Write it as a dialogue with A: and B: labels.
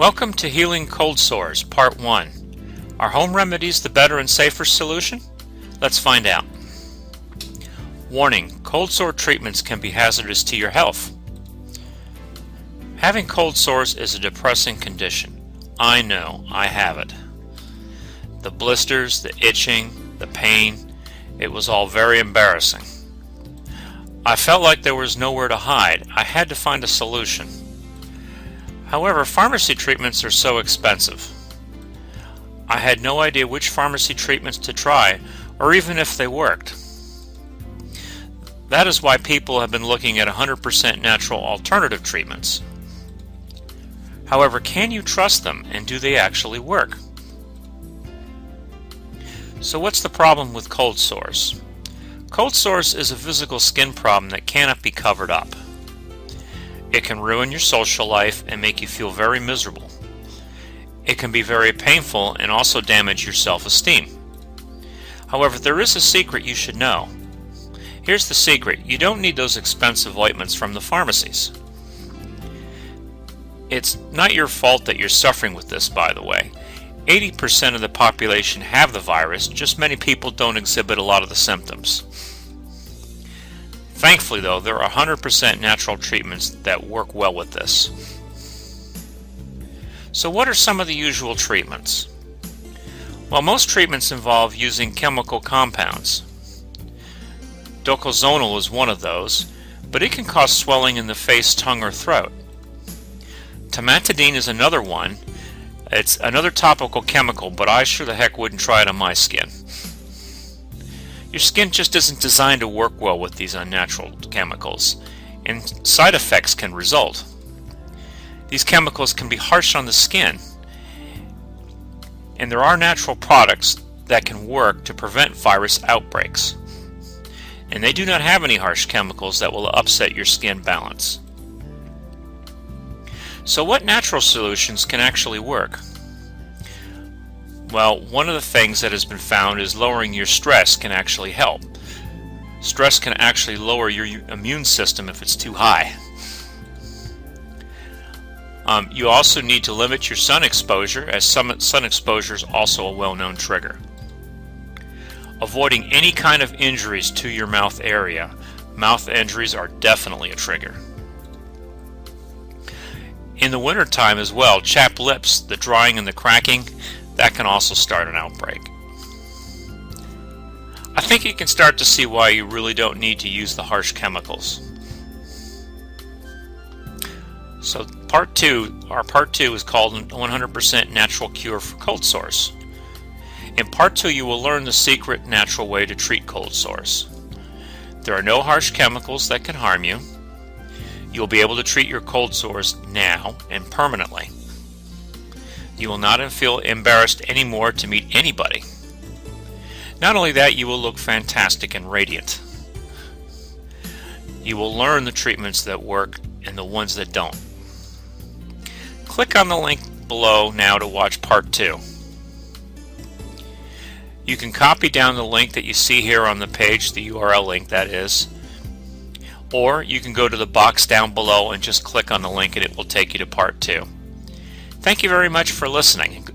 A: Welcome to Healing Cold Sores, Part 1. Are home remedies the better and safer solution? Let's find out. Warning: cold sore treatments can be hazardous to your health. Having cold sores is a depressing condition. I know, I have it. The blisters, the itching, the pain, it was all very embarrassing. I felt like there was nowhere to hide. I had to find a solution. However, pharmacy treatments are so expensive. I had no idea which pharmacy treatments to try, or even if they worked. That is why people have been looking at 100% natural alternative treatments. However, can you trust them, and do they actually work? So what's the problem with cold sores? Cold sores is a physical skin problem that cannot be covered up. It can ruin your social life and make you feel very miserable. It can be very painful and also damage your self-esteem. However, there is a secret you should know. Here's the secret: you don't need those expensive ointments from the pharmacies. It's not your fault that you're suffering with this, by the way. 80% of the population have the virus, just many people don't exhibit a lot of the symptoms. Thankfully, though, there are 100% natural treatments that work well with this. So what are some of the usual treatments? Well, most treatments involve using chemical compounds. Docozonal is one of those, but it can cause swelling in the face, tongue, or throat. Tamantadine is another one. It's another topical chemical, but I sure the heck wouldn't try it on my skin. Your skin just isn't designed to work well with these unnatural chemicals, and side effects can result. These chemicals can be harsh on the skin, and there are natural products that can work to prevent virus outbreaks. And they do not have any harsh chemicals that will upset your skin balance. So what natural solutions can actually work? Well, one of the things that has been found is lowering your stress can actually help. Stress can actually lower your immune system if it's too high. You also need to limit your sun exposure, as sun exposure is also a well-known trigger. Avoiding any kind of injuries to your mouth area. Mouth injuries are definitely a trigger. In the wintertime as well, chapped lips, the drying and the cracking, that can also start an outbreak. I think you can start to see why you really don't need to use the harsh chemicals. So part 2 is called 100% natural cure for cold sores. In part 2 you will learn the secret natural way to treat cold sores. There are no harsh chemicals that can harm you. You'll be able to treat your cold sores now and permanently. You will not feel embarrassed anymore to meet anybody. Not only that, you will look fantastic and radiant. You will learn the treatments that work and the ones that don't. Click on the link below now to watch part 2. You can copy down the link that you see here on the page, the URL link that is, or you can go to the box down below and just click on the link and it will take you to part 2. Thank you very much for listening.